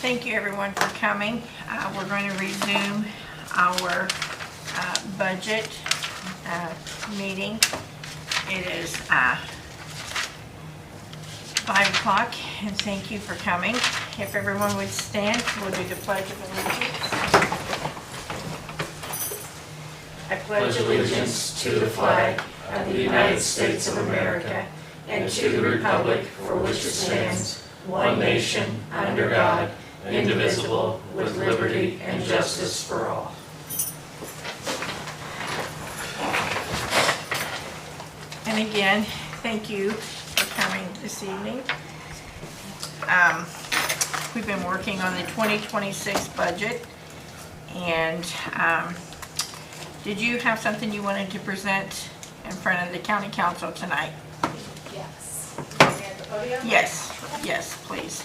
Thank you everyone for coming. We're going to resume our budget meeting. It is 5 o'clock and thank you for coming. If everyone would stand, we'll do the Pledge of Allegiance. I pledge allegiance to the flag of the United States of America and to the republic for which it stands, one nation, under God, indivisible, with liberty and justice for all. And again, thank you for coming this evening. We've been working on the 2026 budget, and did you have something you wanted to present in front of the county council tonight? Yes. Can we at the podium? Yes, please.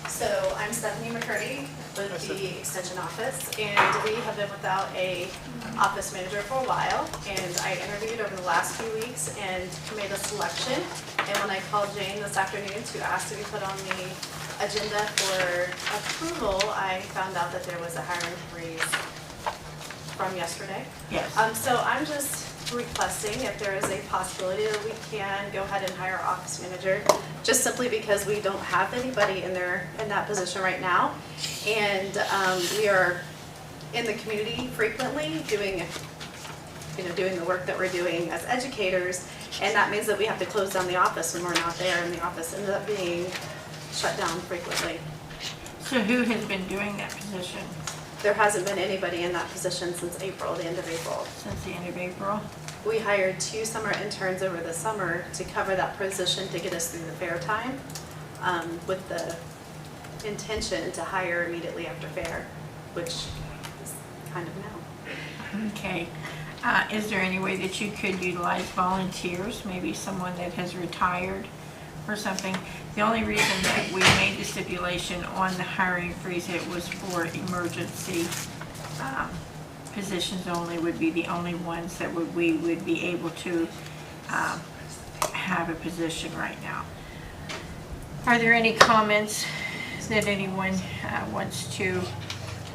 So I'm Stephanie McCurdy with the Extension Office, and we have been without a office manager for a while, and I interviewed over the last few weeks and made a selection. And when I called Jane this afternoon to ask to be put on the agenda for approval, I found out that there was a hiring freeze from yesterday. Yes. So I'm just requesting if there is a possibility that we can go ahead and hire an office manager, just simply because we don't have anybody in that position right now. And we are in the community frequently doing the work that we're doing as educators, and that means that we have to close down the office when we're not there, and the office ends up being shut down frequently. So who has been doing that position? There hasn't been anybody in that position since April, the end of April. Since the end of April? We hired 2 summer interns over the summer to cover that position to get us through the fair time, with the intention to hire immediately after fair, which is kind of now. Okay. Is there any way that you could utilize volunteers, maybe someone that has retired or something? The only reason that we made the stipulation on the hiring freeze, it was for emergency positions only, would be the only ones that we would be able to have a position right now. Are there any comments that anyone wants to?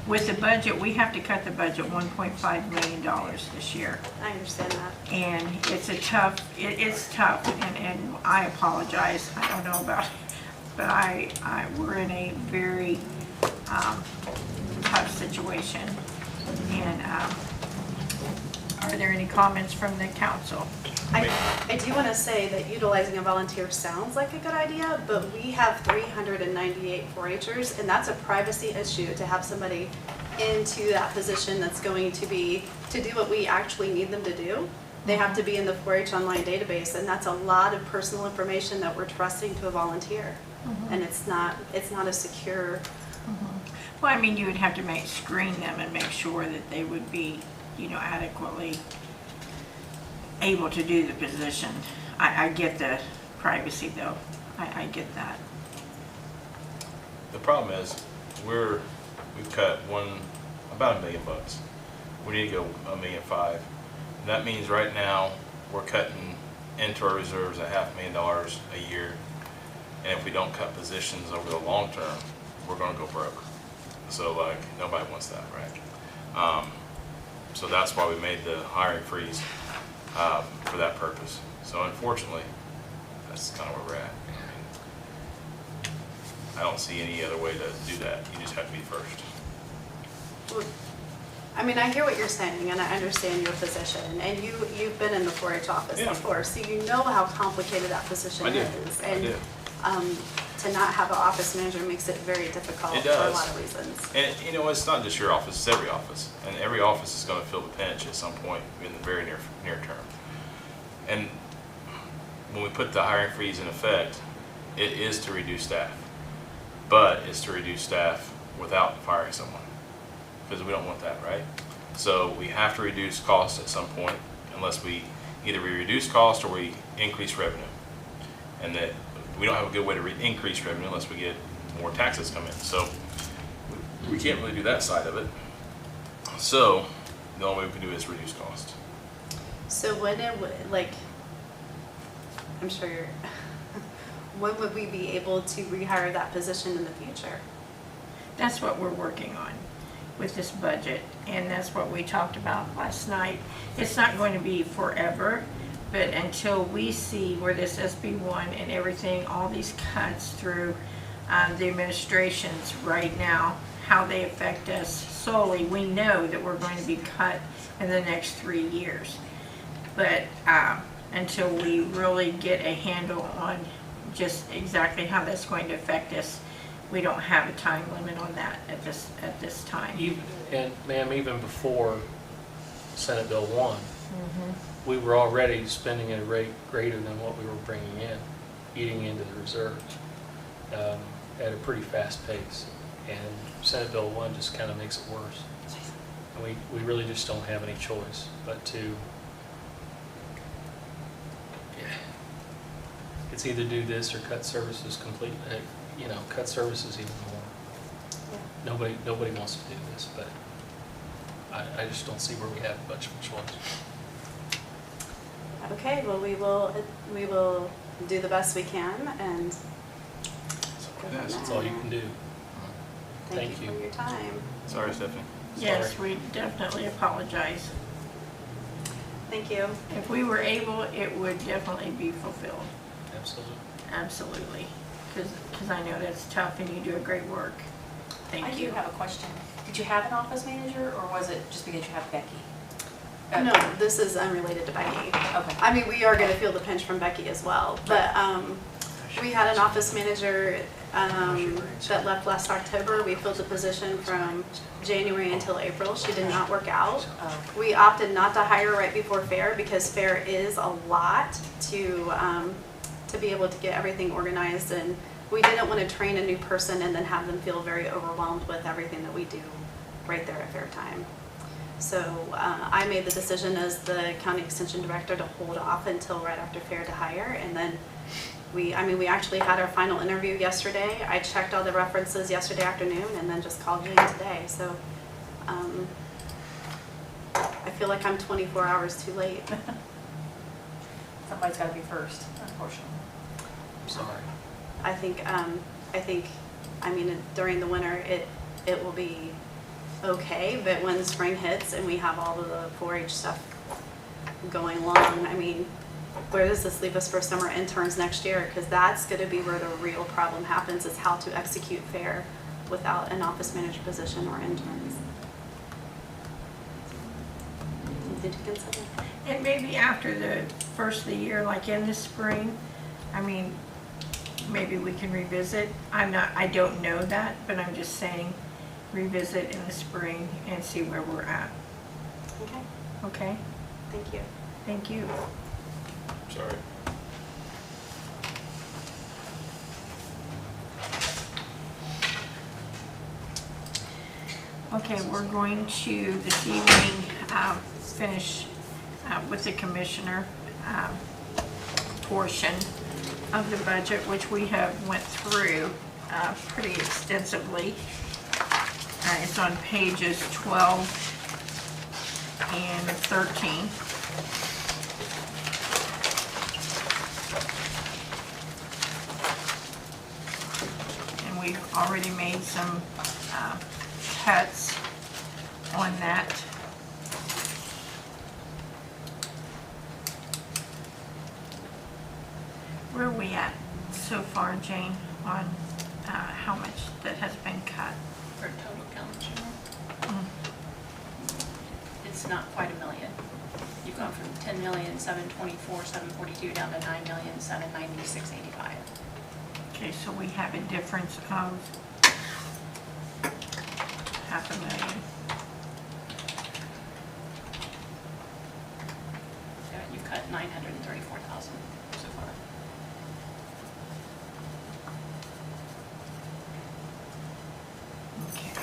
With the budget, we have to cut the budget $1.5 million this year. I understand that. And it's it's tough, and I apologize, I don't know about it, but we're in a very tough situation. And are there any comments from the council? I do want to say that utilizing a volunteer sounds like a good idea, but we have 398 4-Hers, and that's a privacy issue to have somebody into that position that's going to do what we actually need them to do. They have to be in the 4-H online database, and that's a lot of personal information that we're trusting to a volunteer. Mm-hmm. And it's not a secure. Mm-hmm. Well, I mean, you would have to screen them and make sure that they would be, adequately able to do the position. I get the privacy though. I get that. The problem is we've cut about $1 million. We need to go $1.5 million. That means right now we're cutting into our reserves at $500,000 a year, and if we don't cut positions over the long term, we're going to go broke. So nobody wants that, right? So that's why we made the hiring freeze for that purpose. So unfortunately, that's kind of where we're at. I don't see any other way to do that. You just have to be first. Well, I mean, I hear what you're saying, and I understand your position, and you've been in the 4-H office before, so you know how complicated that position is. And I do. To not have an office manager makes it very difficult for a lot of reasons. And it's not just your office, it's every office. And every office is going to feel the pinch at some point in the very near term. And when we put the hiring freeze in effect, it is to reduce staff. But it's to reduce staff without firing someone, because we don't want that, right? So we have to reduce costs at some point, unless we reduce cost or we increase revenue. And that we don't have a good way to increase revenue unless we get more taxes come in. So we can't really do that side of it. So the only way we can do it is reduce cost. So when it would, I'm sure you're, when would we be able to rehire that position in the future? That's what we're working on with this budget, and that's what we talked about last night. It's not going to be forever, but until we see where this SB1 and everything, all these cuts through the administrations right now, how they affect us solely, we know that we're going to be cut in the next 3 years. But until we really get a handle on just exactly how that's going to affect us, we don't have a time limit on that at this time. And ma'am, even before Senate Bill 1, we were already spending at a rate greater than what we were bringing in, eating into the reserves at a pretty fast pace. And Senate Bill 1 just kind of makes it worse. And we really just don't have any choice but to, it's either do this or cut services completely, cut services even more. Nobody wants to do this, but I just don't see where we have much of a choice. Okay, well, we will do the best we can, and That's all you can do. thank Thank you you. for your time. Sorry, Stephanie. Yes, Sorry. we definitely apologize. Thank you. If we were able, it would definitely be fulfilled. Absolutely. Absolutely. Because I know that's tough and you do a great work. I Thank do you. have a question. Did you have an office manager, or was it just because you have Becky? No, this is unrelated to Becky. Okay. I mean, we are going to feel the pinch from Becky as well, but we had an office manager that left last October. We filled the position from January until April. She did not work out. Oh, We opted not to hire right before fair because fair is a lot to be able to get everything organized, and we didn't want to train a new person and then have them feel very overwhelmed with everything that we do right there at fair time. So I made the decision as the county extension director to hold off until right after fair to hire, and then we actually had our final interview yesterday. I checked all the references yesterday afternoon and then just called Jane today. So I feel like I'm 24 hours too late. somebody's got to be first, unfortunately. I'm sorry. I think during the winter it will be okay, but when spring hits and we have all of the 4-H stuff going along, where does this leave us for summer interns next year? Because that's going to be where the real problem happens, is how to execute fair without an office manager position or interns. Something to consider. And maybe after the first of the year, like in the spring, maybe we can revisit. I don't know that, but I'm just saying revisit in the spring and see where we're at. Okay, Okay? thank you. Thank you. Sorry. Okay, we're going to this evening finish with the commissioner portion of the budget, which we have went through pretty extensively. It's on pages 12 and 13. And we've already made some cuts on that. Where are we at so far, Jane, on how much that has been cut? For total county general, it's not quite $1 million. You've gone from 10,724,742 down to 9,796,85. Okay, so we have a difference of $500,000. Yeah, you've cut 934,000 so far. Okay.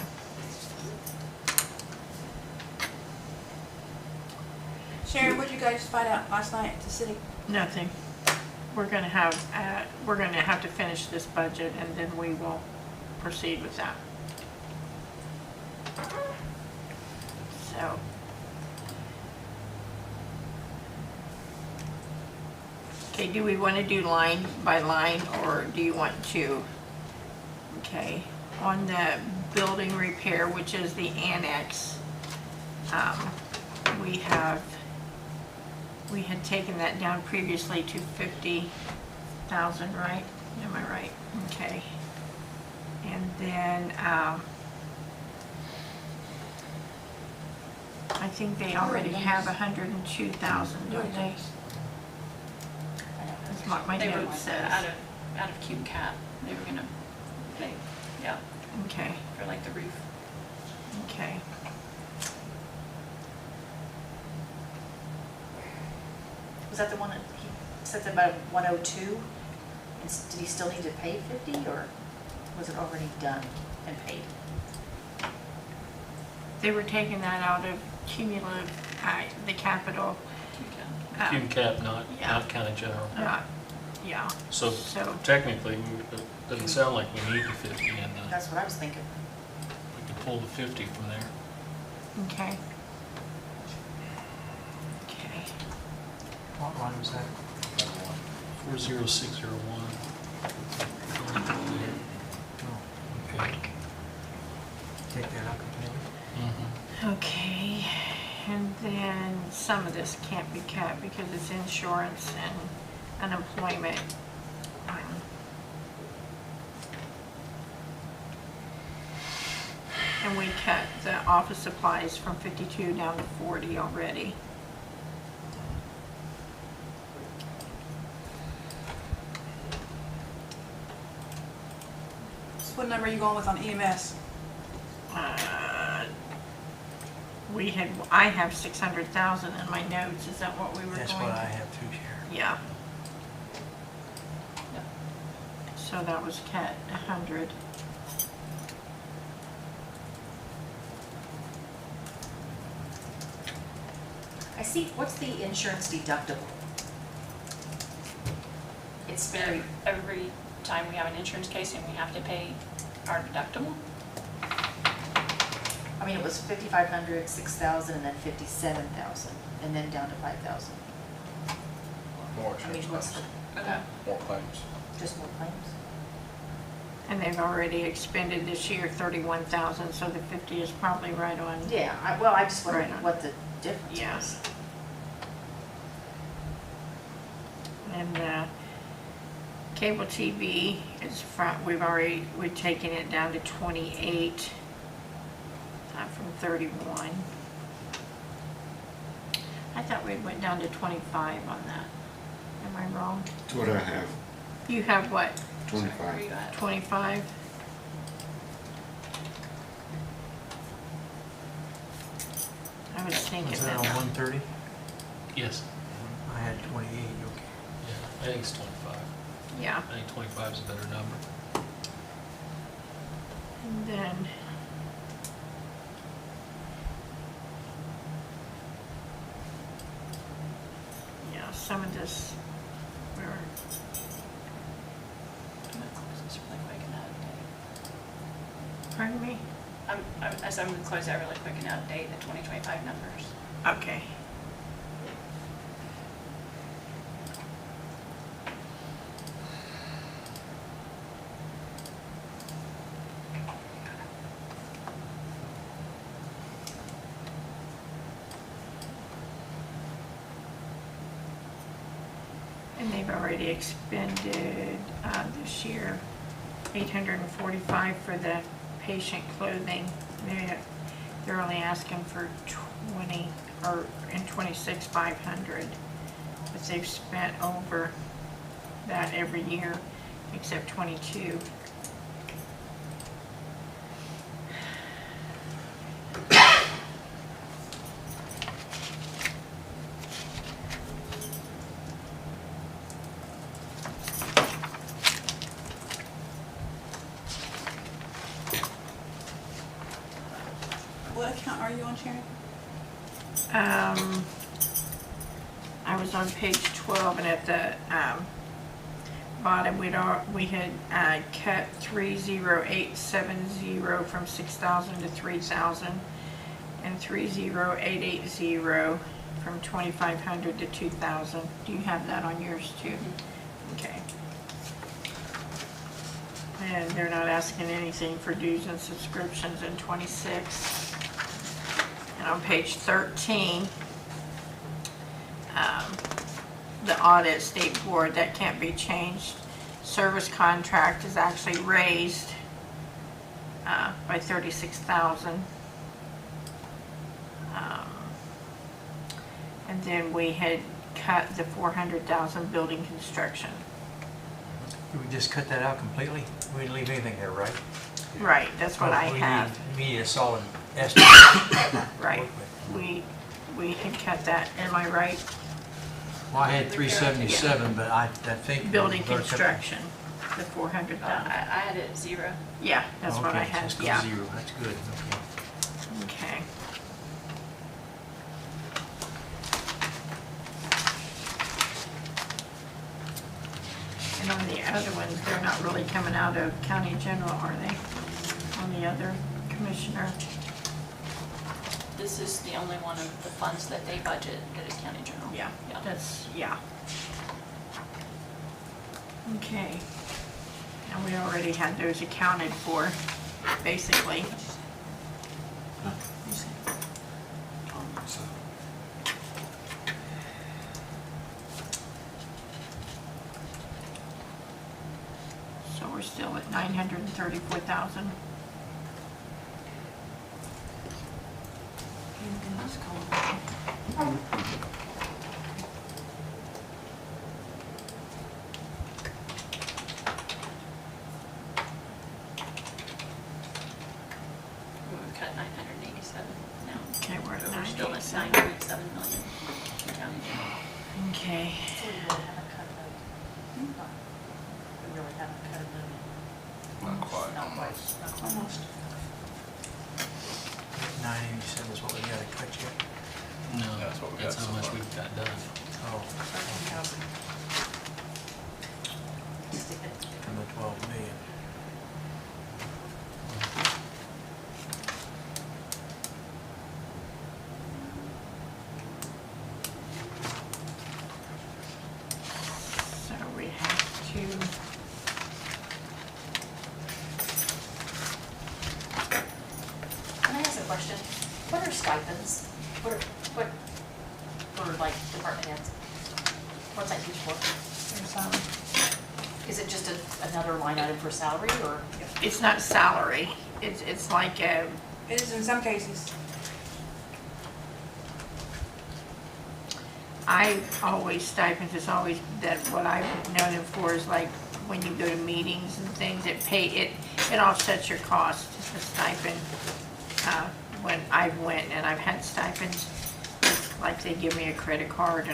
Sharon, what did you guys find out last night at the city? Nothing. We're gonna have to finish this budget and then we will proceed with that. So. Okay, do we want to do line by line, or do you want to? Okay, on the building repair, which is the annex, we had taken that down previously to 50,000, right? Am I right? Okay. And then, I think they already have 102,000, don't they? That's what my They were note like says. out of cube cap, they were gonna, yeah, Okay, for like the roof. okay. Was that the one that he said about 102? And did he still need to pay 50, or was it already done and paid? They were taking that out of cumulative, the capital. Cube cap. Cube cap, not Yeah. county general. Yeah, So so, technically, it doesn't sound like we need the 50, and That's what I was thinking. we can pull the 50 from there. okay. Okay, What line was that? 40601. Okay. Take that out completely? okay. And then some of this can't be cut because it's insurance and unemployment. And we cut the office supplies from 52 down to 40 already. So what number are you going with on EMS? I have 600,000 in my notes. Is that what we were going to? That's what I have too, Sharon. Yeah. So that was cut 100. I see, what's the insurance deductible? It's very, Every time we have an insurance case and we have to pay our deductible, I mean, it was 5,500, 6,000, and then 57,000, and then down to 5,000. More I mean, insurance what's costs, the, more claims. just more claims? And they've already expended this year 31,000, so the 50 is probably right on. Yeah, well, I just wondered Right on. what the difference Yeah. was. And cable TV is we've taken it down to 28 from 31. I thought we went down to 25 on that. Am I wrong? That's what I have, You have what, where are 25. you at? 25? I was thinking Was that on that. 130? Yes. I had 28, okay. Yeah, I think it's 25. Yeah, I think 25 is a better number. and then yeah, some of this, we're, I'm gonna close this really quick and out of date. pardon me? I'm gonna close that really quick and out of date, the 2025 numbers. Okay. And they've already expended this year 845 for the patient clothing. They're only asking for 20 or in 26 500, but they've spent over that every year except 22. What account are you on, Sharon? I was on page 12, and at the bottom, we had cut 30870 from 6,000 to 3,000, and 30880 from 2,500 to 2,000. Do you have that on yours too? Okay. And they're not asking anything for dues and subscriptions in 26. And on page 13, the audit state board, that can't be changed. Service contract is actually raised by 36,000. And then we had cut the 400,000 building construction. Did we just cut that out completely? We didn't leave anything there, right? Right, that's what I have. We need a solid estimate. Right. We had cut that, am I right? Well, I had 377, but I think. Building we're gonna cut- construction, the 400,000. I had it 0. Yeah, that's what I Okay, had, just go yeah. zero, that's good, okay. Okay. And on the other ones, they're not really coming out of county general, are they? On the other commissioner? This is the only one of the funds that they budget that is county general. Yeah, that's, yeah. Okay. And we already had those accounted for, basically. So we're still at 934,000. We cut 987 now. Okay, we're at So we're still at 987. 9.7 million in county general. Okay. So we really haven't cut it. We really haven't cut it. Not quite. Not quite, not quite. Almost. 987 is what we gotta cut yet. No, That's what we that's got how so much far. we've got done. Oh, 13,000. Stick it. from the 12 million. So we have to, Can I ask a question? What are stipends? What are like department heads? What's that used for? Is it just another line item for salary or? it's not salary. It's like a, It is in some cases. I always, stipends is always, that what I've known it for is like when you go to meetings and things, it offsets your cost, the stipend. When I've went and I've had stipends, it's like they give me a credit card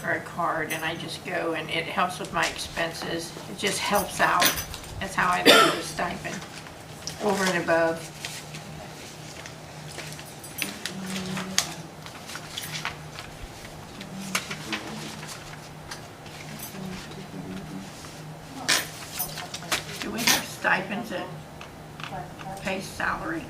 or a card and I just go and it helps with my expenses. It just helps out. That's how I look at the stipend, over and above. Do we have stipends that pay salary?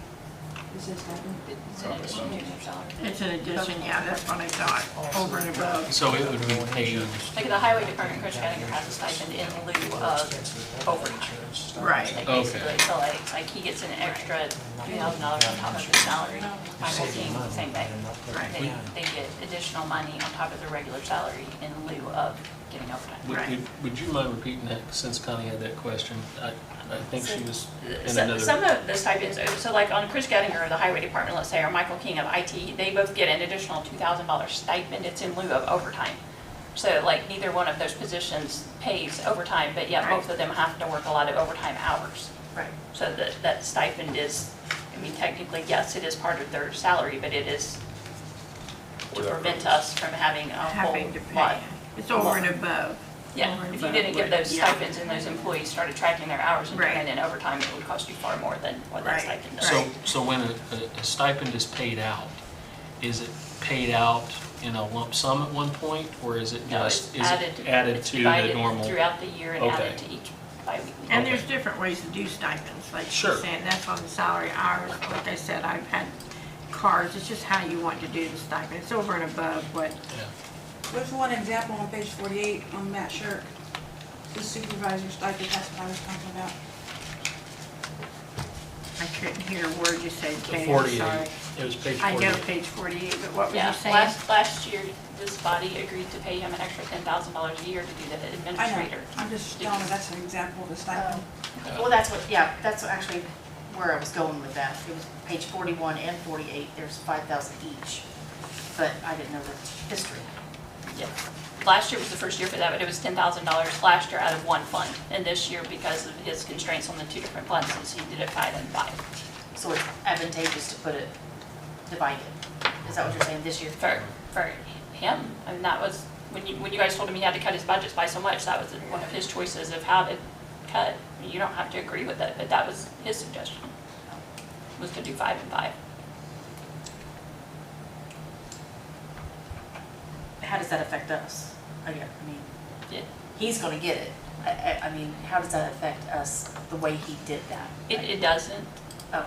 Is it stipend? It's in addition to your salary. It's an addition, yeah, that's what I thought, over and above. So it would be paid, Like the highway department, Chris Gallagher has a stipend in lieu of overtime. Right. Like Okay. basically, so like he gets an extra $2,000 on top of his salary. Michael's team, same thing. They get additional money on top of their regular salary in lieu of getting overtime. Right. would you mind repeating that since Connie had that question? I think she was in So- another. Some of the stipends, so like on Chris Gettinger of the highway department, let's say, or Michael King of IT, they both get an additional $2,000 stipend. It's in lieu of overtime. So like neither one of those positions pays overtime, but yet both of them have to work a lot of overtime hours. Right. So that stipend is, I mean, technically, yes, it is part of their salary, but it is to prevent us from having a Having to whole pay. lot. It's over and above. Yeah, Over and if you above didn't give what- those yeah. stipends and those employees started tracking their hours and Right. turning in overtime, it would cost you far more than what that Right. stipend does. So when a stipend is paid out, is it paid out in a lump sum at one point, or is it No, just, it's is it added it's to the divided normal? throughout the year and Okay. added to each biweekly. And Okay. there's different ways to do stipends, like Sure. she's saying, that's on the salary hours. Like I said, I've had cards, it's just how you want to do the stipend. It's over and above what, Yeah. What's one example on page 48 on Matt Shirk? The supervisor stipend, that's what I was talking about. I couldn't hear a word you said, The Katie, I'm 48, sorry. it was page I 48. know page 48, but what were Yeah, you saying? last year, this body agreed to pay him an extra $10,000 a year to do the I know, administrator. I'm just telling you, that's an example of the stipend. Well, that's what, yeah, that's actually where I was going with that. It was page 41 and 48, there's 5,000 each, but I didn't know the history. Yeah. Last year was the first year for that, but it was $10,000 last year out of one fund. And this year, because of his constraints on the two different funds, he did it 5 and 5. So it's advantageous to put it divided. Is that what you're saying this year? For him, I mean, that was, when you guys told him he had to cut his budgets by so much, that was one of his choices of how to cut. I mean, you don't have to agree with it, but that was his suggestion, was to do 5 and 5. How does that affect us? I mean, Yeah. he's gonna get it. I mean, how does that affect us, the way he did that? It doesn't. Oh.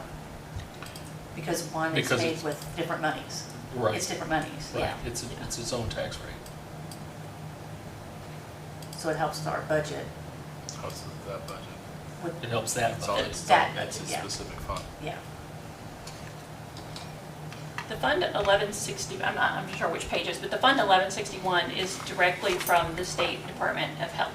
Because one is Because paid it's- with different monies. Right. It's different monies, Right, yeah. it's its own tax rate. So it helps with our budget How's that budget? with, It helps that It's all, budget. it's That all, it's a budget, yeah. specific fund. yeah. The Fund 1160, I'm not sure which pages, but the Fund 1161 is directly from the State Department of Health.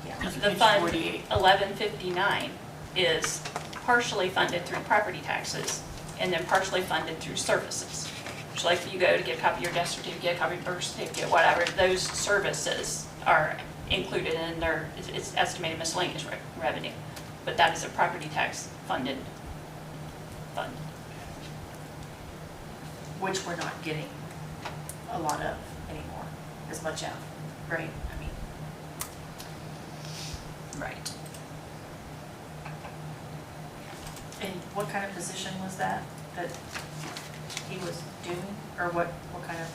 Yeah. The Page Fund 48. 1159 is partially funded through property taxes and then partially funded through services. So like if you go to get a copy of your death certificate, a copy of your birth certificate, whatever, those services are included in their, it's estimated miscellaneous revenue. But that is a property tax funded fund. Which we're not getting a lot of anymore, as much of, right? I mean, Right. and what kind of position was that he was doing, or what kind of?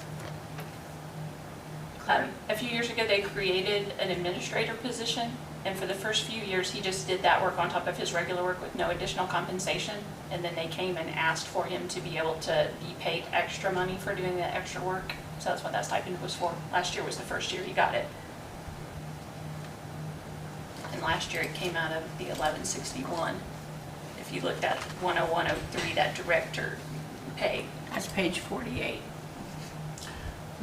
A few years ago, they created an administrator position, and for the first few years, he just did that work on top of his regular work with no additional compensation. And then they came and asked for him to be able to be paid extra money for doing that extra work. So that's what that stipend was for. Last year was the first year he got it. And last year, it came out of the 1161. If you looked at 10103, that director pay. That's page 48.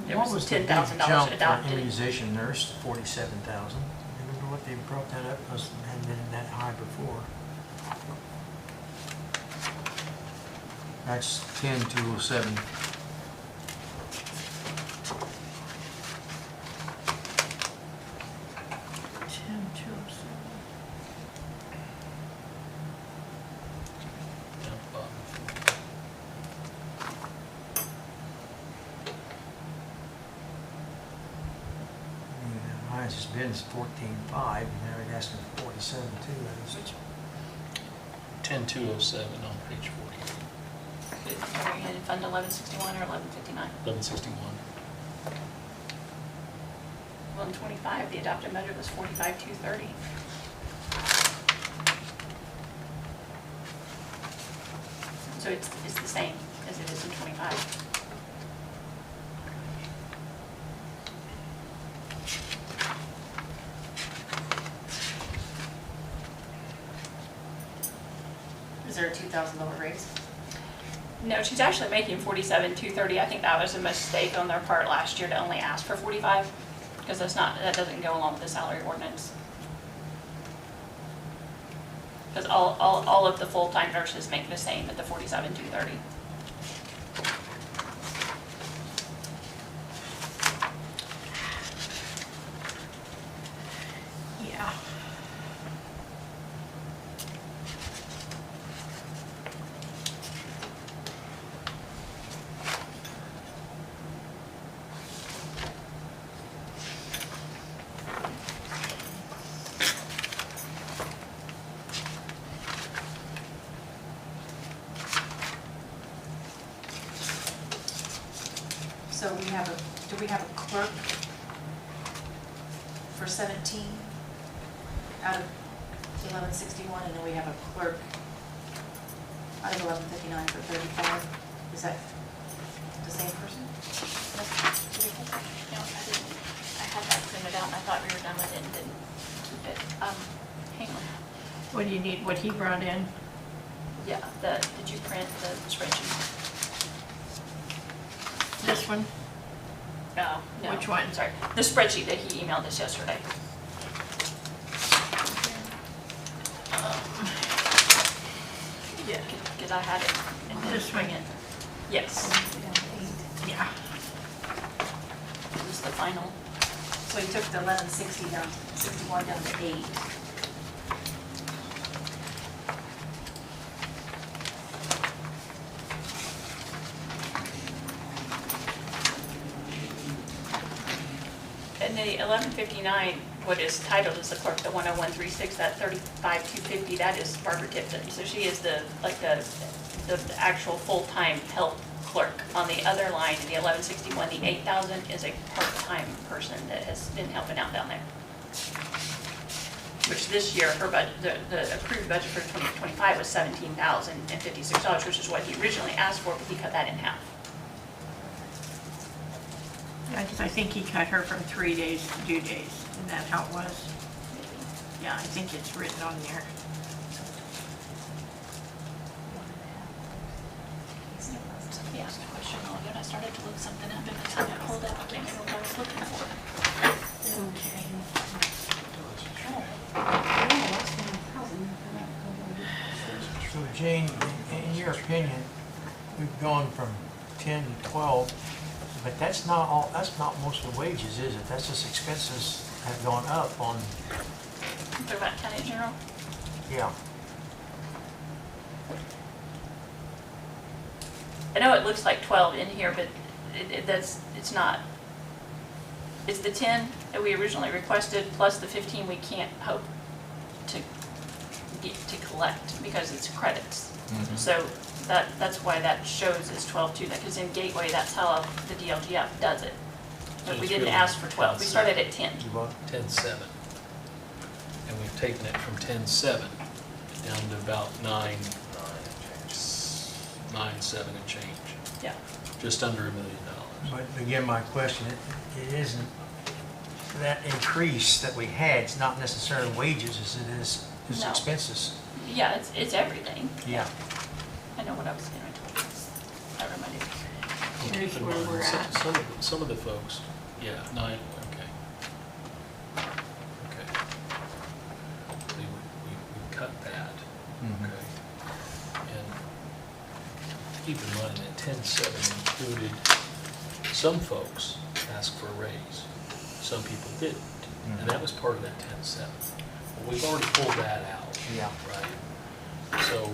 There What was was the big $10,000 jump for adopted. immunization nurse, 47,000? Remember what they brought that up, was, hadn't been that high before. That's 10,207. I mean, the highest it's been is 14.5, and now they're asking for 47 too. That is- 10207 on page 48, Are you in Fund 1161 or 1159? 1161. 125, the adopted budget was 45,230. So it's the same as it is in 25. Is there a $2,000 raise? No, she's actually making 47,230. I think that was a mistake on their part last year to only ask for 45, because that doesn't go along with the salary ordinance. Because all of the full-time nurses make the same at the 47,230. Yeah. So do we have a clerk for 17 out of 1161, and then we have a clerk out of 1159 for 35? Is that the same person? No, I didn't. I had that printed out and I thought we were done with it and didn't keep it. Hang on. What do you need, what he brought in? Yeah, did you print the spreadsheet? This one? No. Which one? Sorry, the spreadsheet that he emailed us yesterday. Yeah. Because I had it and then This one? bring it. Yes, Yeah. it was the final. So he took the 1160 down, 61 down to 8. And the 1159, what is titled as the clerk, the 10136, that 35,250, that is Barbara Tipton. So she is the actual full-time help clerk. On the other line, in the 1161, the 8,000 is a part-time person that has been helping out down there. Which this year, her budget, the approved budget for 2025 was $17,056, which is what he originally asked for, but he cut that in half. Because I think he cut her from 3 days to 2 days. Isn't that how it was? Yeah, I think it's written on there. He asked a question a while ago, and I started to look something up, and by the time I pulled up, I can't remember what I was looking for. So Jane, in your opinion, we've gone from 10 to 12, but that's not all, that's not most of the wages, is it? That's just expenses have gone up on, They're about county general. yeah. I know it looks like 12 in here, but it's not. It's the 10 that we originally requested, plus the 15 we can't hope to collect because it's credits. So that's why that shows as 12 too, because in Gateway, that's how the DLGF does it. But we It's didn't really ask for 12, we started at 10. You what? 10.7. And we've taken it from 10.7 down to about 9.7 and change, Yeah. just under $1 million. But again, my question, it isn't, that increase that we had, it's not necessarily wages as it is No. expenses. Yeah, it's everything. Yeah. I know what I was getting to. That reminded me. Here's Keep in where mind, we're at. Some of the folks, yeah, 9, okay. Okay. We cut that, okay? And keep in mind that 10.7 included, some folks asked for a raise, some people didn't. And that was part of that 10.7. Well, we've already pulled that out. Yeah. Right? So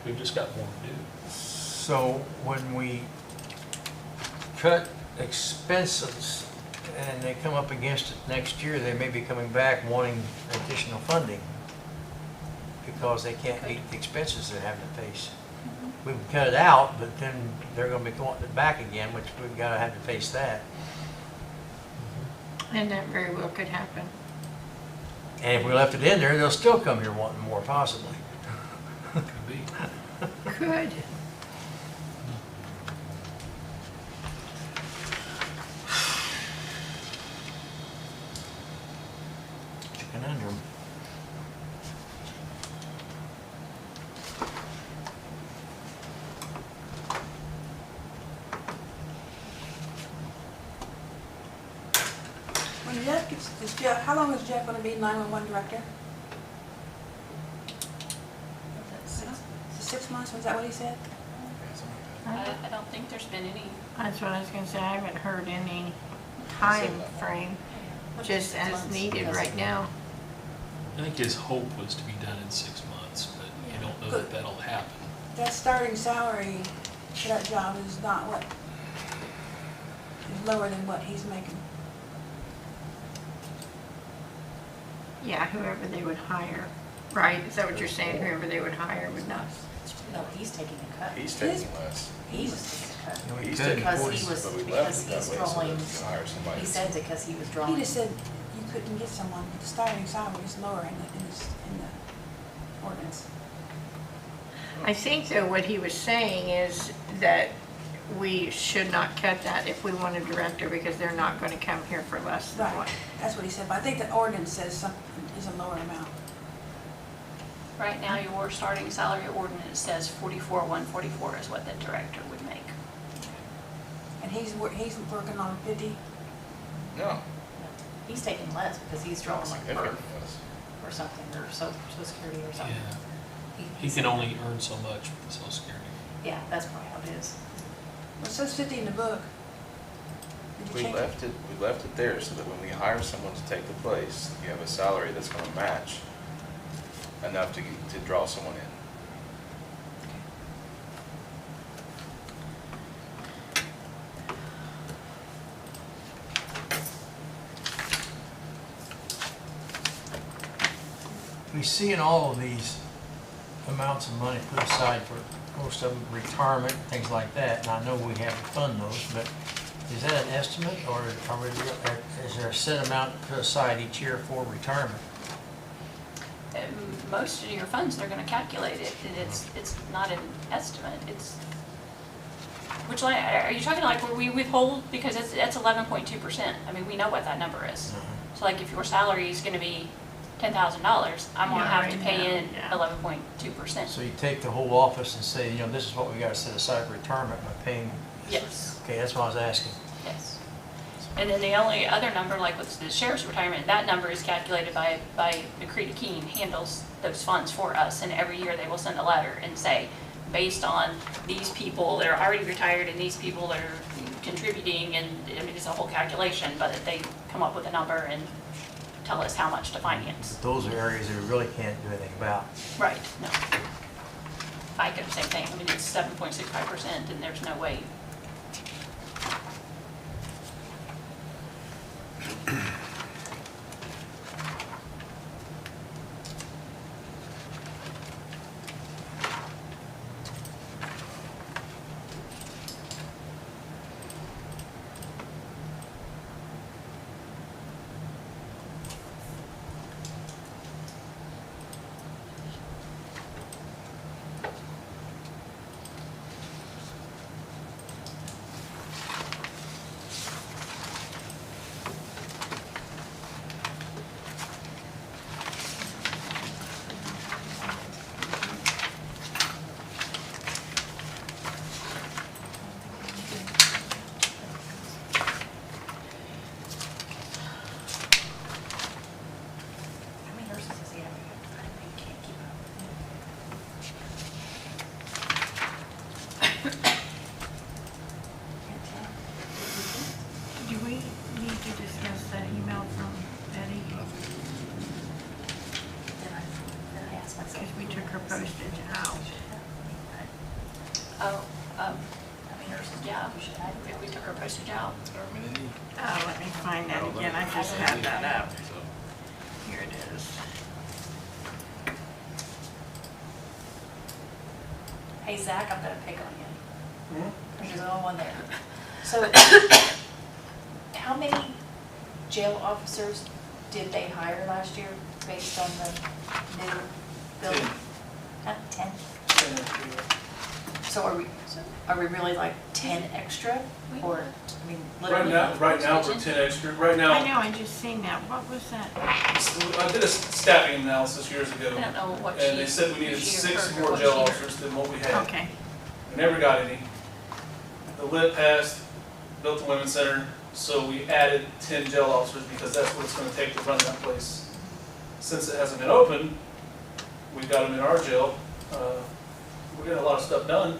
we've just got more to do. So when we cut expenses and they come up against it next year, they may be coming back wanting additional funding because they can't meet the expenses they're having to face. We can cut it out, but then they're gonna be wanting it back again, which we've gotta have to face that. And that very well could happen. And if we left it in there, they'll still come here wanting more possibly. Could be. Could. It's a conundrum. When Jeff gets, is Jeff, how long is Jeff gonna be 911 director? Is it 6 months, was that what he said? I don't think there's been any. That's what I was gonna say. I haven't heard any time frame, just as needed right now. I think his hope was to be done in 6 months, but I don't know that that'll happen. That starting salary for that job is not what, is lower than what he's making. Yeah, whoever they would hire, right? Is that what you're saying? Whoever they would hire would not. No, he's taking a cut. He's taking less. He was taking a cut. And we He's could taking Because afford- he was, But we because left it he's that way so drawing, that we can hire somebody. he said because he was He drawing. just said you couldn't get someone, the starting salary is lower in the ordinance. I think though what he was saying is that we should not cut that if we want a director, because they're not gonna come here for less than Right, one. that's what he said, but I think the ordinance says something is a lower amount. Right now, your starting salary ordinance says 44,144 is what the director would make. And he's working on 50, No, He's taking less because he's drawing like significant birth less. or something, or social security or something. Yeah, he can only earn so much with Social Security. Yeah, that's probably how it is. well, it says 50 in the book. Did you We change left it there so that when we hire someone to take the place, you have a salary that's gonna match enough to draw someone in. We see in all of these amounts of money put aside for most of them retirement, things like that, and I know we have to fund those, but is that an estimate, or is there a set amount put aside each year for retirement? Most of your funds, they're gonna calculate it, and it's not an estimate, it's, which line, are you talking like where we withhold, because that's 11.2%, I mean, we know what that number is. So like if your salary is gonna be $10,000, I'm gonna Yeah, have to right pay now, in yeah. 11.2%. So you take the whole office and say, you know, this is what we gotta set aside for retirement by paying. Yes, Okay, that's what I was asking. yes. And then the only other number, like with the sheriff's retirement, that number is calculated by McCready Keene handles those funds for us, and every year they will send a letter and say, based on these people that are already retired and these people that are contributing, and I mean, it's a whole calculation, but they come up with a number and tell us how much to finance. Those are areas that we really can't do anything about. Right, no. FICA, same thing, I mean, it's 7.65%, and there's no way. How many nurses does he have? I can't keep up. Do we need to discuss that email from Betty? Then I asked myself. Because we took her postage out. Oh, How many nurses? yeah, We should add. if we took our postage out. Let me find that again, I just had that up. Here it is. Hey, Zach, I'm gonna pick on you. Because you're the only one there. So, how many jail officers did they hire last year based on the new building? 10. So are we really like 10 extra? Or, I mean, literally? Right now, we're 10 extra. Right I now, know, I just seen that, what was that? I did a staffing analysis years ago, I don't know what and they she- said we needed she 6 referred to more what jail she- officers than what we had. Okay, We never got any. The lit passed, built the women's center, so we added 10 jail officers because that's what it's gonna take to run that place. Since it hasn't been open, we've got them in our jail. We're getting a lot of stuff done,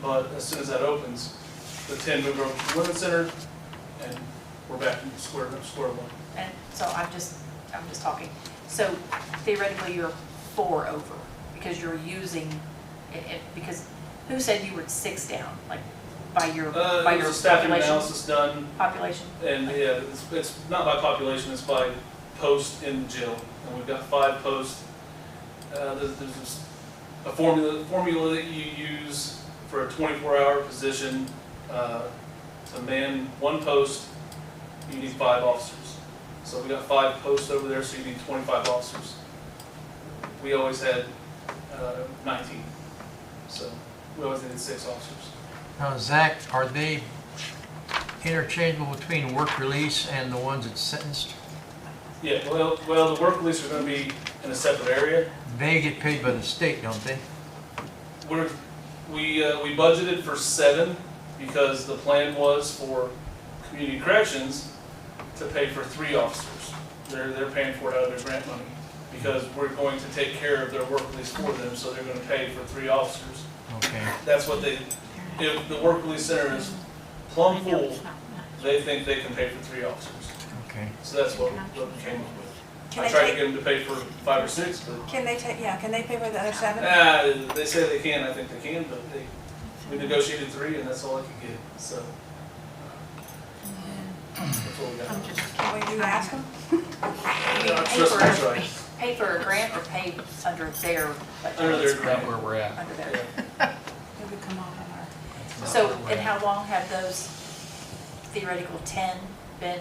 but as soon as that opens, the 10 move over to the women's center, and we're back in square one. And so I'm just talking. So theoretically, you're 4 over because you're using it, because who said you were 6 down? Like by your There's a staffing population? analysis done, Population? and yeah, it's not by population, it's by post in jail. And we've got 5 posts. There's just a formula that you use for a 24-hour position. To man 1 post, you need 5 officers. So we got 5 posts over there, so you need 25 officers. We always had 19, so we always needed 6 officers. Now, Zach, are they interchangeable between work release and the ones that's sentenced? Yeah, well, the work release are gonna be in a separate area. They get paid by the state, don't they? We budgeted for 7 because the plan was for community corrections to pay for 3 officers. They're paying for it out of their grant money because we're going to take care of their work release for them, so they're gonna pay for 3 officers. Okay. That's what if the work release center is plumb full, they think they can pay for 3 officers. Okay. So that's what we came up with. Can I they tried to take- get them to pay for 5 or 6, but Can they pay for the other 7? they say they can, I think they can, but we negotiated 3 and that's all I could get, so. That's what we got. I'm just, Can we ask them? Yeah, trust me, that's right. Pay for a grant or pay under their budget? Under their About grant. where we're at. Under their. Yeah. It would come off on our. So, and how long have those theoretical 10 been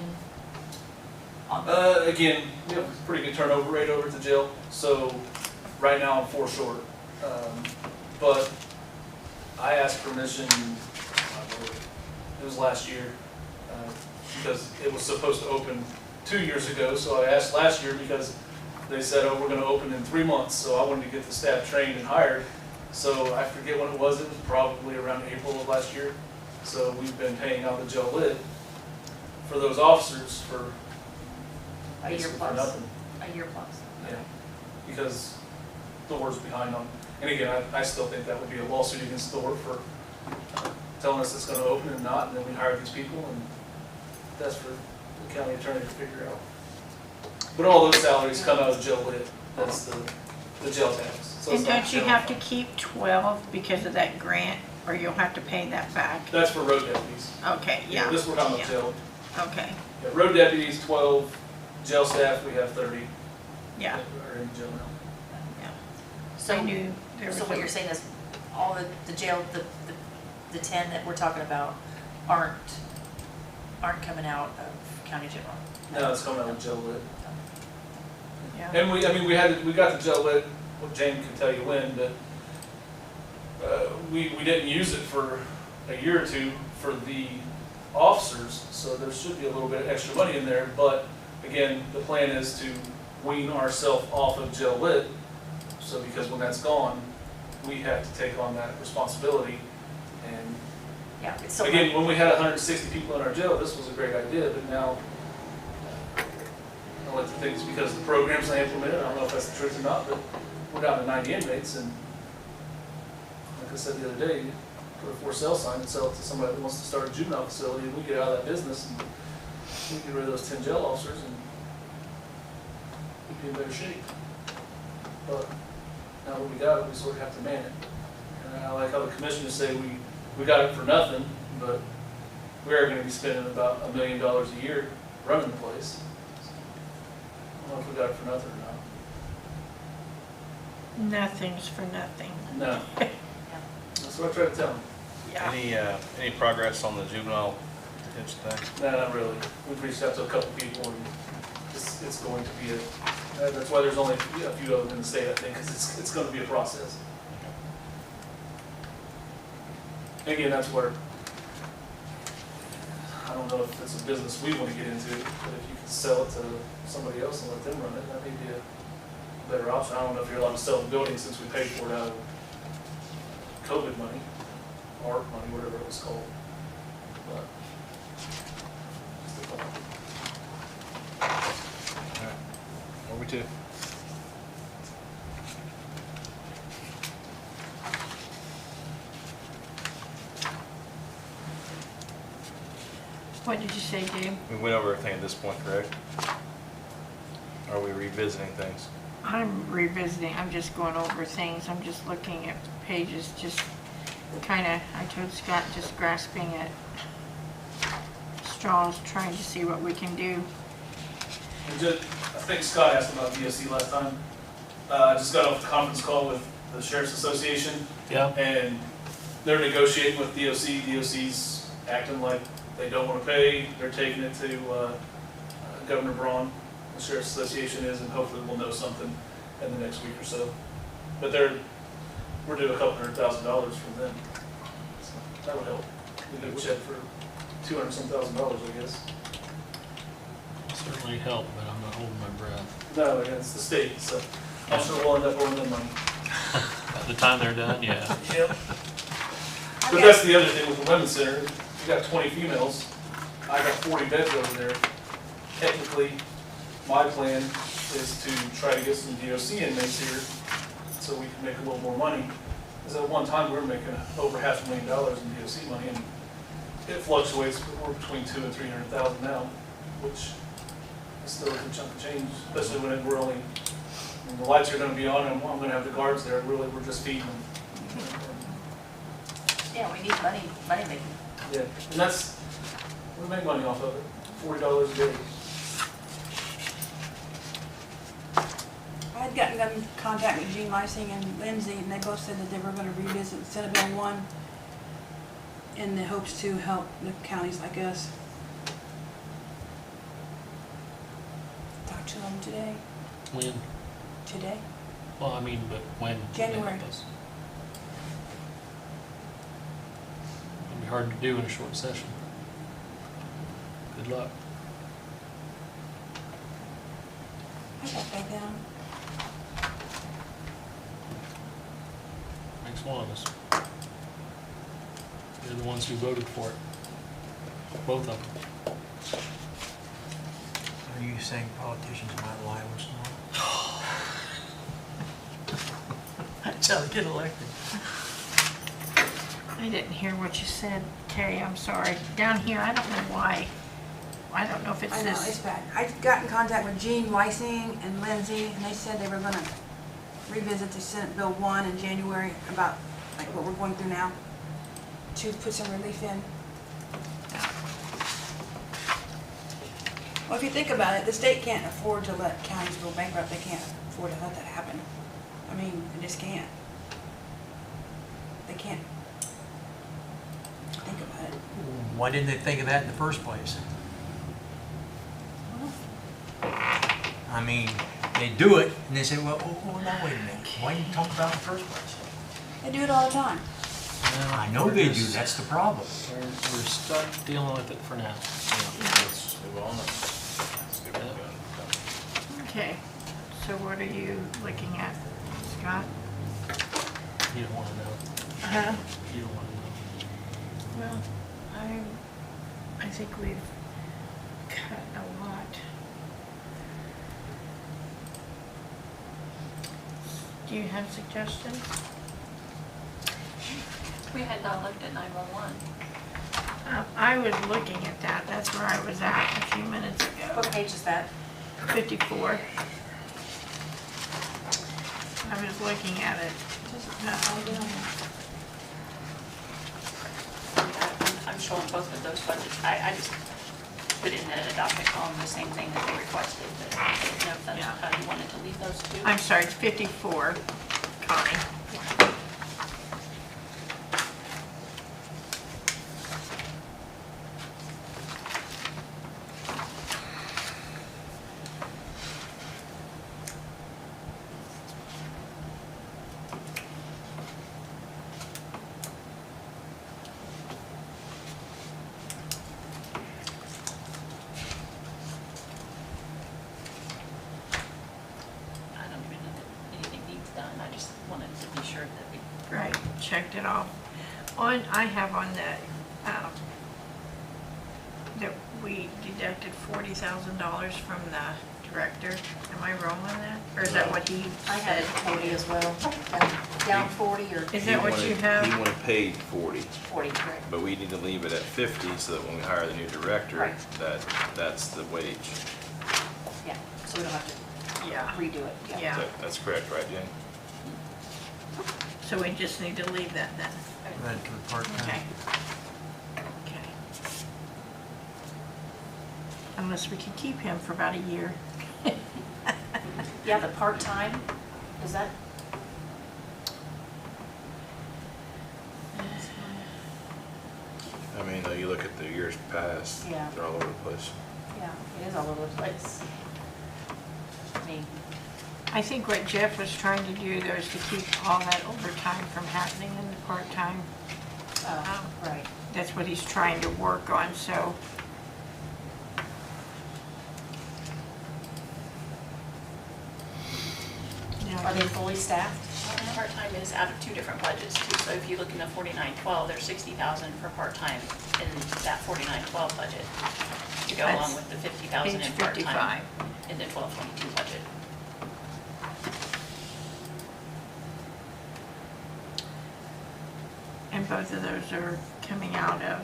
on? Again, we have a pretty good turnover rate over at the jail, so right now I'm 4 short. But I asked permission, it was last year, because it was supposed to open 2 years ago, so I asked last year because they said, oh, we're gonna open in 3 months, so I wanted to get the staff trained and hired. So I forget when it was probably around April of last year. So we've been paying out the jail lit for those officers for A year basically for plus? nothing. A year plus? Yeah, because the word's behind them. And again, I still think that would be a lawsuit against the word for telling us it's gonna open and not, and then we hire these people, and that's for the county attorney to figure out. But all those salaries come out of jail lit, that's the jail tax. So it's and not don't you jail. have to keep 12 because of that grant, or you'll have to pay that back? That's for road deputies. Okay, yeah. This we're talking yeah. about jail. Okay, Yeah, road deputies, 12, jail staff, we have 30 yeah, that are in jail now. yeah. So, I knew there was so what a- you're saying is all the jail, the 10 that we're talking about aren't coming out of county general? No, it's coming out of jail lit. Yeah. And we got the jail lit, well, Jane can tell you when, but we didn't use it for a year or 2 for the officers, so there should be a little bit of extra money in there, but again, the plan is to wean ourselves off of jail lit, so because when that's gone, we have to take on that responsibility. And Yeah, it's so. again, when we had 160 people in our jail, this was a great idea, but now I like to think it's because of the programs I implemented, I don't know if that's the truth or not, but we're down to 90 inmates, and like I said the other day, put a for sale sign and sell it to somebody that wants to start a juvenile facility, and we get out of that business, and we get rid of those 10 jail officers, and we'd be in better shape. But now that we got it, we sort of have to man it. And I like how the commissioners say we got it for nothing, but we are gonna be spending about $1 million a year running the place. I don't know if we got it for nothing or not. Nothing's for nothing. No. That's what I try to tell them. Yeah. Any progress on the juvenile detention thing? No, not really. We've reached out to a couple people, and it's going to be that's why there's only a few of them in the state, I think, because it's going to be a process. Again, that's where, I don't know if it's a business we want to get into, but if you can sell it to somebody else and let them run it, that may be a better option. I don't know if you're allowed to sell the building since we paid for it out of COVID money, ARP money, whatever it was called. But, just a thought. Where we to? What did you say, Dave? We went over everything at this point, correct? Or are we revisiting things? I'm revisiting, I'm just going over things, I'm just looking at pages, just kinda, I told Scott, just grasping at straws, trying to see what we can do. And just, I think Scott asked about DOC last time. I just got off the conference call with the Sheriff's Association, Yeah, and they're negotiating with DOC. DOC's acting like they don't want to pay. They're taking it to Governor Braun, the Sheriff's Association is, and hopefully we'll know something in the next week or so. But we're due $200,000 from them. So. That would help. We could check for $200,000, I guess. Certainly help, but I'm not holding my breath. No, it's the state, so I'm sure we'll end up owing them money. By the time they're done, yeah. Yep. But that's the other thing with the women's center. You got 20 females. I got 40 beds over there. Technically, my plan is to try to get some DOC inmates here so we can make a little more money. Because at one time, we were making over $500,000 in DOC money, and it fluctuates, but we're between $200,000 and $300,000 now, which is still a good chunk of change, especially when we're only, when the lights are gonna be on, and I'm gonna have the guards there, really, we're just feeding them. Yeah, we need money making. Yeah, and that's, we make money off of it, $40 a day. I had gotten them in contact with Gene Lysing and Lindsay, and they both said that they were gonna revisit Senate Bill 1 in the hopes to help the counties like us. Talked to them today. When? Today? Well, I mean, but when? January. It'll be hard to do in a short session. Good luck. I got faith in them. Makes one of us. They're the ones who voted for it. Both of them. Are you saying politicians might lie once in a while? That's how they get elected. I didn't hear what you said, Terry, I'm sorry. Down here, I don't know why. I don't know if it's I know, it's this. bad. I got in contact with Gene Lysing and Lindsay, and they said they were gonna revisit the Senate Bill 1 in January about like what we're going through now to put some relief in. Well, if you think about it, the state can't afford to let counties go bankrupt. They can't afford to let that happen. I mean, they just can't. They can't. Think about it. Why didn't they think of that in the first place? I mean, they do it, and they say, well, now wait a minute. Why didn't you talk about it in the first place? They do it all the time. I know they do, that's the problem. We're stuck dealing with it for now. Let's move on. Let's get it done. Okay, so what are you looking at, Scott? You don't want to know. Uh-huh. You don't want to know. Well, I think we've cut a lot. Do you have suggestions? We had not looked at 911. I was looking at that, that's where I was at a few minutes ago. What page is that? 54. I was looking at it. I'm showing both of those budgets. I just put in the adopted column the same thing that they requested, but I didn't know if that's Yeah. how you wanted to leave those two. I'm sorry, it's 54, Connie. I don't even know that anything needs done. I just wanted to be sure that we, Right, checked it off. I have on that we deducted $40,000 from the director. Am I wrong on that? Or is that what he I had said? 40 as well. Down 40 or Is that what you have? He wanted paid 40, 40, correct? but we need to leave it at 50 so that when we hire the new director, Right. that's the wage. Yeah, so we don't have to Yeah, redo it. yeah. That's correct, right, Jen? So we just need to leave that then. Right, for the part-time. Okay. Okay. Unless we can keep him for about a year. Yeah, the part-time, is that? I mean, you look at the years past, Yeah. they're all over the place. Yeah, it is all over the place. I mean, I think what Jeff was trying to do though is to keep all that overtime from happening in the part-time. Right. That's what he's trying to work on, so. Are they fully staffed? Part-time is out of two different budgets too, so if you look in the 4912, there's 60,000 for part-time in that 4912 budget to go along with the 50,000 Page in part-time 55. in the 1222 budget. And both of those are coming out of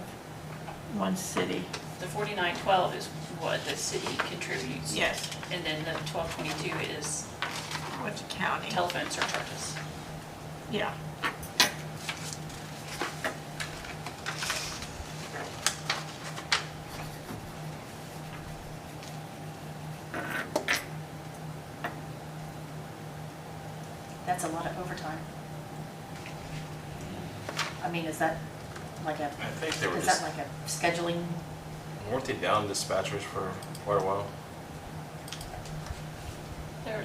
one city. The 4912 is what the city contributes. Yes. And then the 1222 is What's the county? telephone surcharges. Yeah. That's a lot of overtime. I mean, is that like a, I think they were is just, that like a scheduling? weren't they down dispatchers for quite a while? There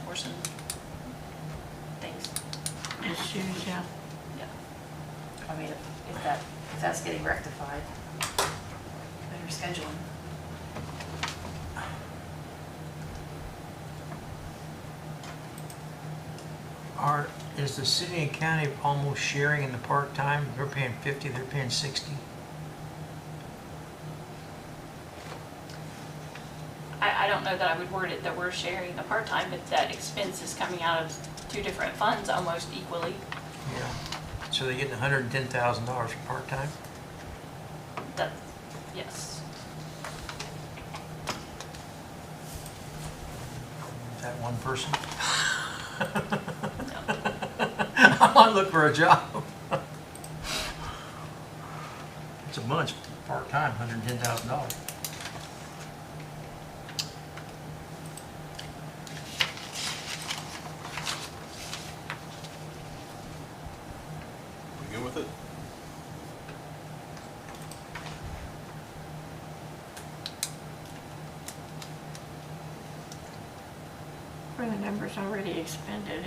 were some things, Issues, yeah. yeah. I mean, if that's getting rectified, better scheduling. Is the city and county almost sharing in the part-time? They're paying 50, they're paying 60. I don't know that I would word it that we're sharing the part-time, but that expense is coming out of two different funds almost equally. Yeah. So they're getting $110,000 for part-time? That, yes. Is that one person? No. I want to look for a job. It's a bunch, part-time, $110,000. We good with it? For the numbers already expended,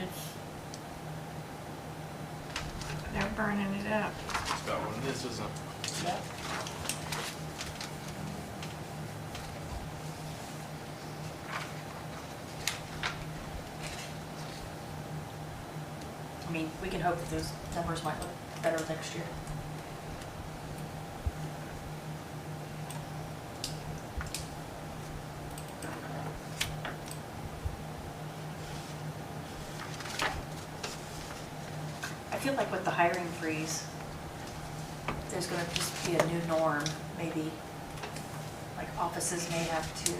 they're burning it up. That's about what it is, isn't it? Yep. I mean, we can hope that those numbers might look better next year. I feel like with the hiring freeze, there's gonna just be a new norm, maybe. Like offices may have to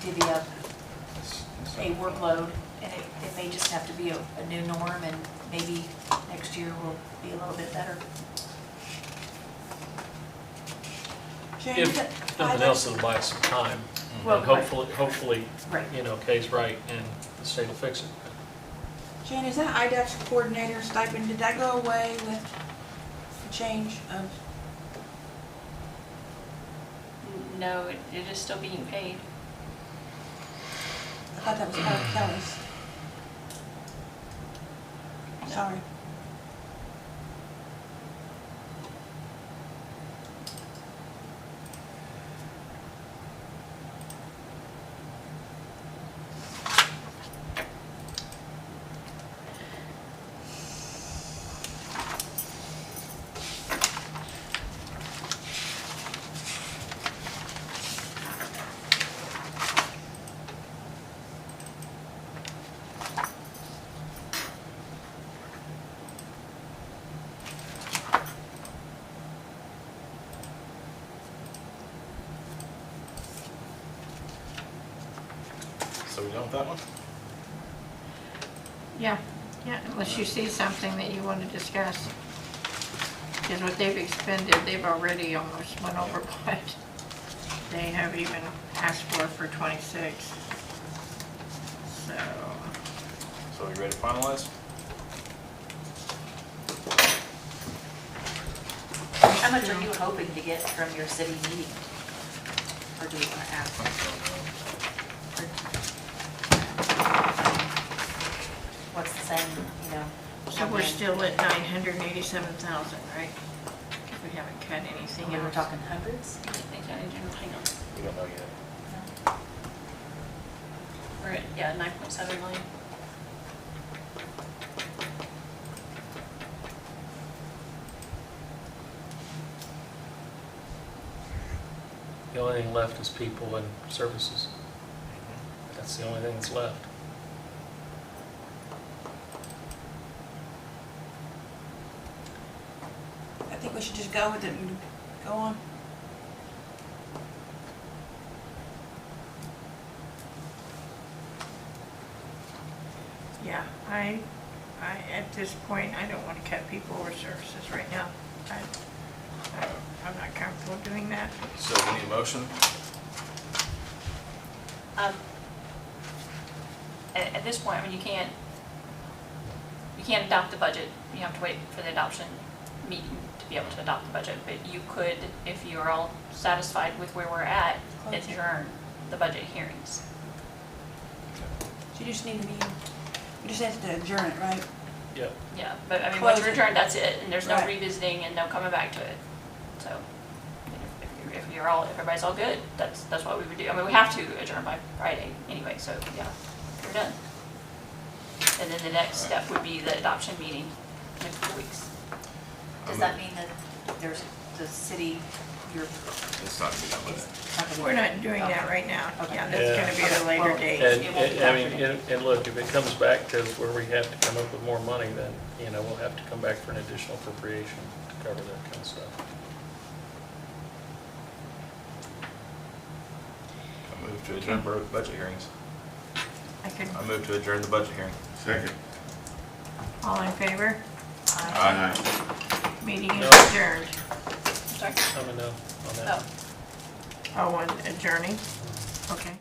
divvy up a workload, and it may just have to be a new norm, and maybe next year will be a little bit better. Jane, If nothing else, it'll buy us some time. Well, And hopefully, Right. you know, Kay's right and the state will fix it. Jane, is that IDAC's coordinator stipend, did that go away with the change of, No, it is still being paid. I thought that was part of Kelly's. Sorry. So we done with that one? Yeah, unless you see something that you want to discuss. Because what they've expended, they've already almost went over what they have even asked for 26. So, So we ready to finalize? How much are you hoping to get from your city meeting? Or do you want to ask? What's the saying, you know, So we're still at 987,000, right? If we haven't cut anything We were else. talking hundreds? I think I need to, hang on. We don't know yet. We're at, yeah, 9.7 million. The only thing left is people and services. That's the only thing that's left. I think we should just go with it and go on. Yeah, at this point, I don't want to cut people or services right now. I'm not comfortable doing that. So we need a motion? At this point, I mean, you can't adopt the budget. You have to wait for the adoption meeting to be able to adopt the budget. But you could, if you're all satisfied with where we're at, Close it. adjourn the budget hearings. So you just need to be, you just have to adjourn it, right? Yep. Yeah, but I mean, once Close you're it. adjourned, that's it, and there's no Right. revisiting and no coming back to it. So, if you're all, if everybody's all good, that's what we would do. I mean, we have to adjourn by Friday anyway, so yeah, you're done. And then the next step would be the adoption meeting in a couple weeks. Does that mean that there's the city, your, It's not gonna be done with it. We're not doing that right now. Okay. Yeah, that's gonna be at a later Well, date. And, It won't be I mean, after. and look, if it comes back to where we have to come up with more money, then, we'll have to come back for an additional appropriation to cover that kind of stuff. I move to adjourn budget hearings. I could, I move to adjourn the budget hearing. Second. all in favor? Aye. Meeting is No. adjourned. Sorry? I'm a no on that. Oh. Oh, and adjourning? Okay.